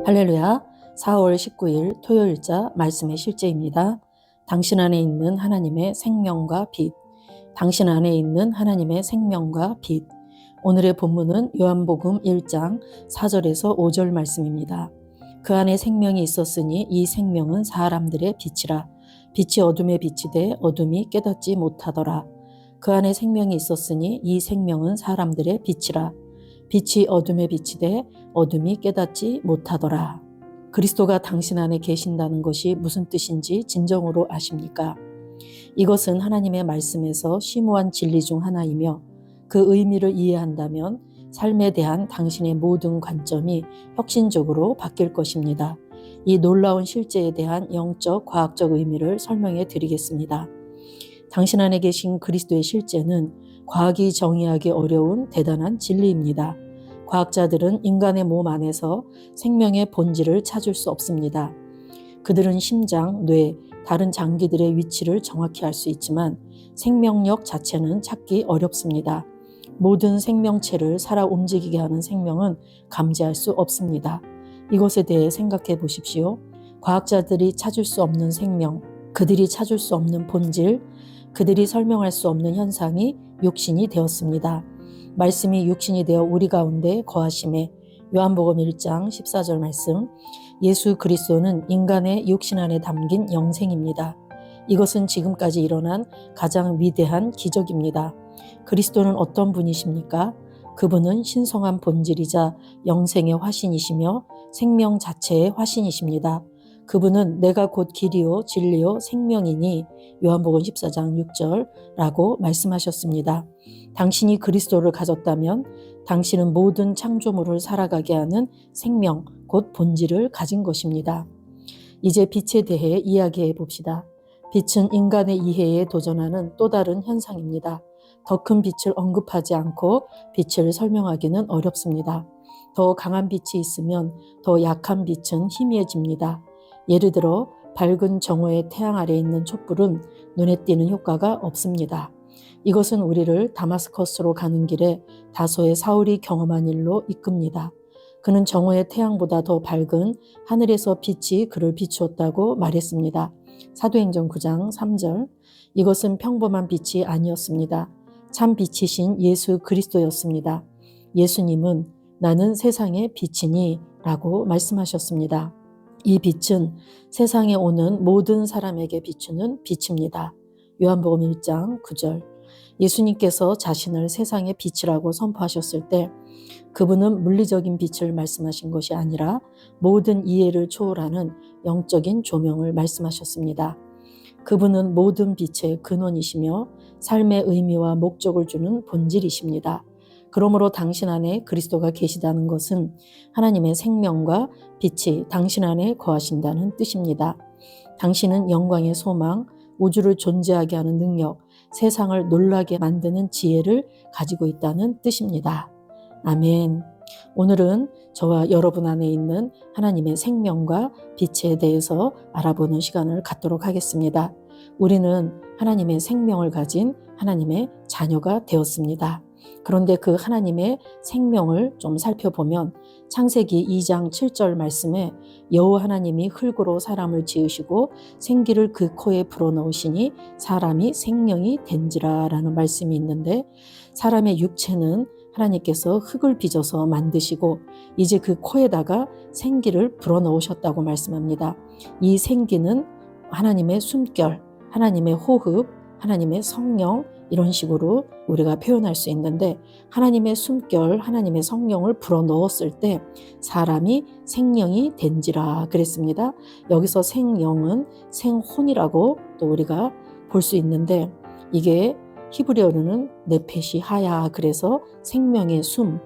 할렐루야. 4월 19일 토요일자 말씀의 실제입니다. 당신 안에 있는 하나님의 생명과 빛. 당신 안에 있는 하나님의 생명과 빛. 오늘의 본문은 요한복음 1장 4절에서 5절 말씀입니다. 그 안에 생명이 있었으니 이 생명은 사람들의 빛이라. 빛이 어둠에 비치되 어둠이 깨닫지 못하더라. 그 안에 생명이 있었으니 이 생명은 사람들의 빛이라. 빛이 어둠에 비치되 어둠이 깨닫지 못하더라. 그리스도가 당신 안에 계신다는 것이 무슨 뜻인지 진정으로 아십니까? 이것은 하나님의 말씀에서 심오한 진리 중 하나이며 그 의미를 이해한다면 삶에 대한 당신의 모든 관점이 혁신적으로 바뀔 것입니다. 이 놀라운 실제에 대한 영적, 과학적 의미를 설명해 드리겠습니다. 당신 안에 계신 그리스도의 실제는 과학이 정의하기 어려운 대단한 진리입니다. 과학자들은 인간의 몸 안에서 생명의 본질을 찾을 수 없습니다. 그들은 심장, 뇌, 다른 장기들의 위치를 정확히 알 수 있지만 생명력 자체는 찾기 어렵습니다. 모든 생명체를 살아 움직이게 하는 생명은 감지할 수 없습니다. 이것에 대해 생각해 보십시오. 과학자들이 찾을 수 없는 생명, 그들이 찾을 수 없는 본질, 그들이 설명할 수 없는 현상이 육신이 되었습니다. 말씀이 육신이 되어 우리 가운데 거하심에 요한복음 1장 14절 말씀, 예수 그리스도는 인간의 육신 안에 담긴 영생입니다. 이것은 지금까지 일어난 가장 위대한 기적입니다. 그리스도는 어떤 분이십니까? 그분은 신성한 본질이자 영생의 화신이시며 생명 자체의 화신이십니다. 그분은 내가 곧 길이요 진리요 생명이니 요한복음 14장 6절라고 말씀하셨습니다. 당신이 그리스도를 가졌다면 당신은 모든 창조물을 살아가게 하는 생명, 곧 본질을 가진 것입니다. 이제 빛에 대해 이야기해 봅시다. 빛은 인간의 이해에 도전하는 또 다른 현상입니다. 더 큰 빛을 언급하지 않고 빛을 설명하기는 어렵습니다. 더 강한 빛이 있으면 더 약한 빛은 희미해집니다. 예를 들어 밝은 정오의 태양 아래에 있는 촛불은 눈에 띄는 효과가 없습니다. 이것은 우리를 다마스커스로 가는 길에 다소의 사울이 경험한 일로 이끕니다. 그는 정오의 태양보다 더 밝은 하늘에서 빛이 그를 비추었다고 말했습니다. 사도행전 9장 3절. 이것은 평범한 빛이 아니었습니다. 참 빛이신 예수 그리스도였습니다. 예수님은 나는 세상의 빛이니 라고 말씀하셨습니다. 이 빛은 세상에 오는 모든 사람에게 비추는 빛입니다. 요한복음 1장 9절. 예수님께서 자신을 세상의 빛이라고 선포하셨을 때 그분은 물리적인 빛을 말씀하신 것이 아니라 모든 이해를 초월하는 영적인 조명을 말씀하셨습니다. 그분은 모든 빛의 근원이시며 삶의 의미와 목적을 주는 본질이십니다. 그러므로 당신 안에 그리스도가 계시다는 것은 하나님의 생명과 빛이 당신 안에 거하신다는 뜻입니다. 당신은 영광의 소망, 우주를 존재하게 하는 능력, 세상을 놀라게 만드는 지혜를 가지고 있다는 뜻입니다. 아멘. 오늘은 저와 여러분 안에 있는 하나님의 생명과 빛에 대해서 알아보는 시간을 갖도록 하겠습니다. 우리는 하나님의 생명을 가진 하나님의 자녀가 되었습니다. 그런데 그 하나님의 생명을 좀 살펴보면 창세기 2장 7절 말씀에 여호와 하나님이 흙으로 사람을 지으시고 생기를 그 코에 불어넣으시니 사람이 생명이 된지라 라는 말씀이 있는데 사람의 육체는 하나님께서 흙을 빚어서 만드시고 이제 그 코에다가 생기를 불어넣으셨다고 말씀합니다. 이 생기는 하나님의 숨결, 하나님의 호흡, 하나님의 성령 이런 식으로 우리가 표현할 수 있는데 하나님의 숨결, 하나님의 성령을 불어넣었을 때 사람이 생명이 된지라 그랬습니다. 여기서 생영은 생혼이라고 또 우리가 볼 수 있는데 이게 히브리어로는 네페시 하야 그래서 생명의 숨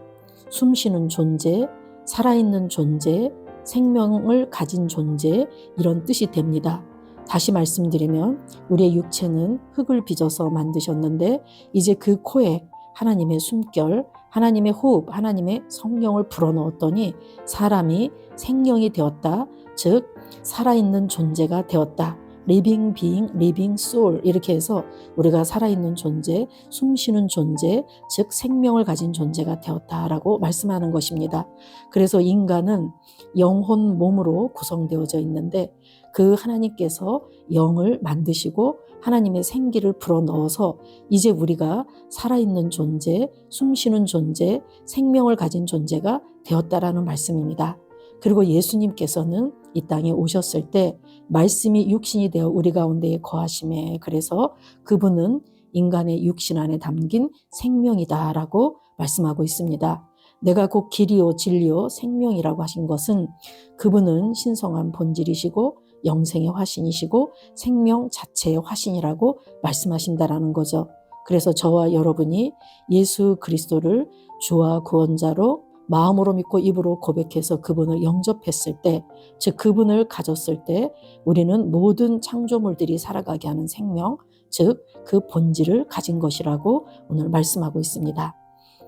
쉬는 존재, 살아있는 존재, 생명을 가진 존재 이런 뜻이 됩니다. 다시 말씀드리면 우리의 육체는 흙을 빚어서 만드셨는데 이제 그 코에 하나님의 숨결, 하나님의 호흡, 하나님의 성령을 불어넣었더니 사람이 생명이 되었다. 즉 살아있는 존재가 되었다. living being, living soul 이렇게 해서 우리가 살아있는 존재, 숨쉬는 존재, 즉 생명을 가진 존재가 되었다라고 말씀하는 것입니다. 그래서 인간은 영혼 몸으로 구성되어져 있는데 그 하나님께서 영을 만드시고 하나님의 생기를 불어넣어서 이제 우리가 살아있는 존재, 숨쉬는 존재, 생명을 가진 존재가 되었다라는 말씀입니다. 그리고 예수님께서는 이 땅에 오셨을 때 말씀이 육신이 되어 우리 가운데에 거하심에 그래서 그분은 인간의 육신 안에 담긴 생명이다라고 말씀하고 있습니다. 내가 곧 길이요 진리요 생명이라고 하신 것은 그분은 신성한 본질이시고 영생의 화신이시고 생명 자체의 화신이라고 말씀하신다라는 거죠. 그래서 저와 여러분이 예수 그리스도를 주와 구원자로 마음으로 믿고 입으로 고백해서 그분을 영접했을 때, 즉 그분을 가졌을 때 우리는 모든 창조물들이 살아가게 하는 생명, 즉 그 본질을 가진 것이라고 오늘 말씀하고 있습니다.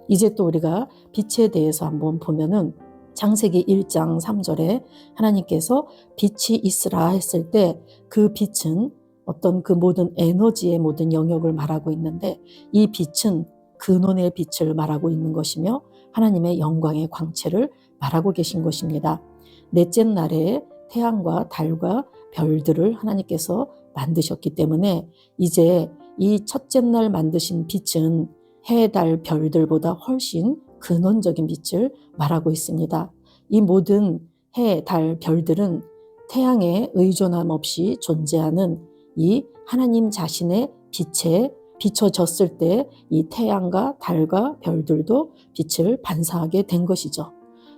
이제 또 우리가 빛에 대해서 한번 보면은 창세기 1장 3절에 하나님께서 빛이 있으라 했을 때 그 빛은 어떤 그 모든 에너지의 모든 영역을 말하고 있는데 이 빛은 근원의 빛을 말하고 있는 것이며 하나님의 영광의 광채를 말하고 계신 것입니다. 넷째 날에 태양과 달과 별들을 하나님께서 만드셨기 때문에 이제 이 첫째 날 만드신 빛은 해, 달, 별들보다 훨씬 근원적인 빛을 말하고 있습니다. 이 모든 해, 달, 별들은 태양에 의존함 없이 존재하는 이 하나님 자신의 빛에 비춰졌을 때 이 태양과 달과 별들도 빛을 반사하게 된 것이죠.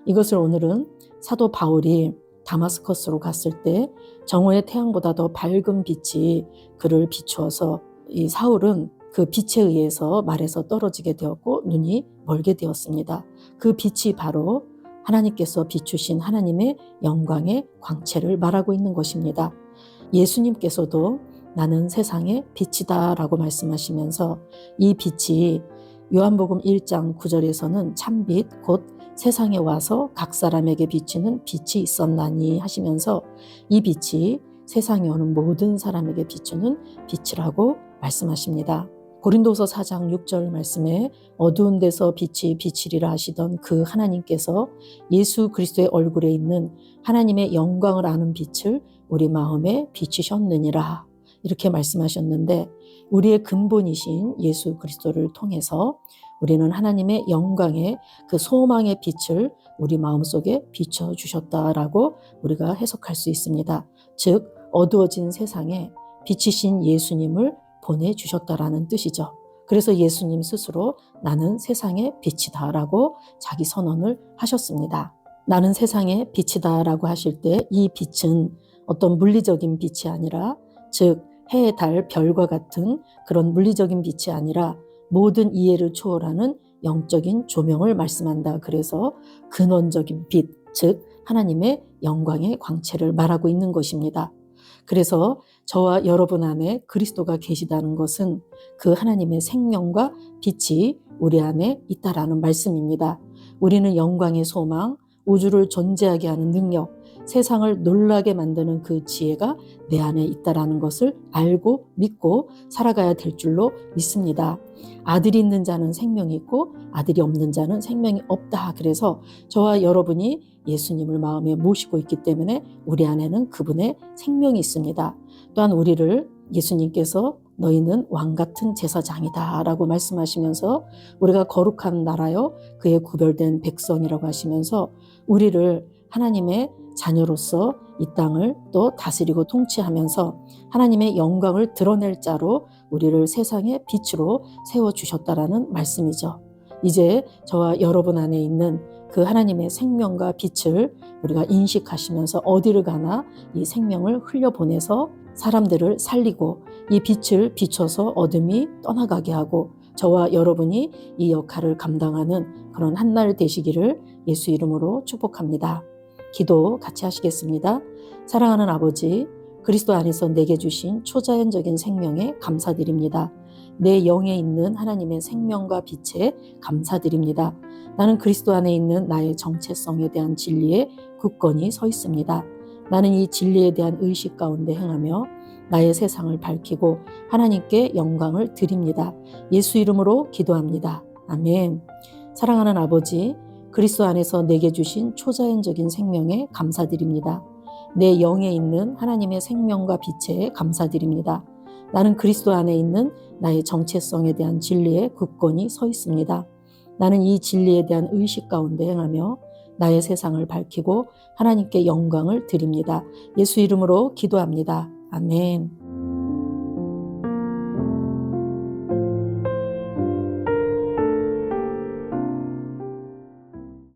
이것을 오늘은 사도 바울이 다마스커스로 갔을 때 정오의 태양보다 더 밝은 빛이 그를 비추어서 이 사울은 그 빛에 의해서 말에서 떨어지게 되었고 눈이 멀게 되었습니다. 그 빛이 바로 하나님께서 비추신 하나님의 영광의 광채를 말하고 있는 것입니다. 예수님께서도 나는 세상의 빛이다 라고 말씀하시면서 이 빛이 요한복음 1장 9절에서는 참빛 곧 세상에 와서 각 사람에게 비치는 빛이 있었나니 하시면서 이 빛이 세상에 오는 모든 사람에게 비추는 빛이라고 말씀하십니다. 고린도서 4장 6절 말씀에 어두운 데서 빛이 비치리라 하시던 그 하나님께서 예수 그리스도의 얼굴에 있는 하나님의 영광을 아는 빛을 우리 마음에 비추셨느니라 이렇게 말씀하셨는데 우리의 근본이신 예수 그리스도를 통해서 우리는 하나님의 영광의 그 소망의 빛을 우리 마음속에 비춰주셨다라고 우리가 해석할 수 있습니다. 즉 어두워진 세상에 빛이신 예수님을 보내주셨다라는 뜻이죠. 그래서 예수님 스스로 나는 세상의 빛이다 라고 자기 선언을 하셨습니다. 나는 세상의 빛이다 라고 하실 때 이 빛은 어떤 물리적인 빛이 아니라 즉 해, 달, 별과 같은 그런 물리적인 빛이 아니라 모든 이해를 초월하는 영적인 조명을 말씀한다. 그래서 근원적인 빛, 즉 하나님의 영광의 광채를 말하고 있는 것입니다. 그래서 저와 여러분 안에 그리스도가 계시다는 것은 그 하나님의 생명과 빛이 우리 안에 있다라는 말씀입니다. 우리는 영광의 소망, 우주를 존재하게 하는 능력, 세상을 놀라게 만드는 그 지혜가 내 안에 있다라는 것을 알고 믿고 살아가야 될 줄로 믿습니다. 아들이 있는 자는 생명이 있고 아들이 없는 자는 생명이 없다. 그래서 저와 여러분이 예수님을 마음에 모시고 있기 때문에 우리 안에는 그분의 생명이 있습니다. 또한 우리를 예수님께서 너희는 왕같은 제사장이다 라고 말씀하시면서 우리가 거룩한 나라요 그의 구별된 백성이라고 하시면서 우리를 하나님의 자녀로서 이 땅을 또 다스리고 통치하면서 하나님의 영광을 드러낼 자로 우리를 세상의 빛으로 세워주셨다라는 말씀이죠. 이제 저와 여러분 안에 있는 그 하나님의 생명과 빛을 우리가 인식하시면서 어디를 가나 이 생명을 흘려보내서 사람들을 살리고 이 빛을 비춰서 어둠이 떠나가게 하고 저와 여러분이 이 역할을 감당하는 그런 한날 되시기를 예수 이름으로 축복합니다. 기도 같이 하시겠습니다. 사랑하는 아버지, 그리스도 안에서 내게 주신 초자연적인 생명에 감사드립니다. 내 영에 있는 하나님의 생명과 빛에 감사드립니다. 나는 그리스도 안에 있는 나의 정체성에 대한 진리에 굳건히 서 있습니다. 나는 이 진리에 대한 의식 가운데 행하며 나의 세상을 밝히고 하나님께 영광을 드립니다. 예수 이름으로 기도합니다. 아멘. 사랑하는 아버지, 그리스도 안에서 내게 주신 초자연적인 생명에 감사드립니다. 내 영에 있는 하나님의 생명과 빛에 감사드립니다. 나는 그리스도 안에 있는 나의 정체성에 대한 진리에 굳건히 서 있습니다. 나는 이 진리에 대한 의식 가운데 행하며 나의 세상을 밝히고 하나님께 영광을 드립니다. 예수 이름으로 기도합니다. 아멘.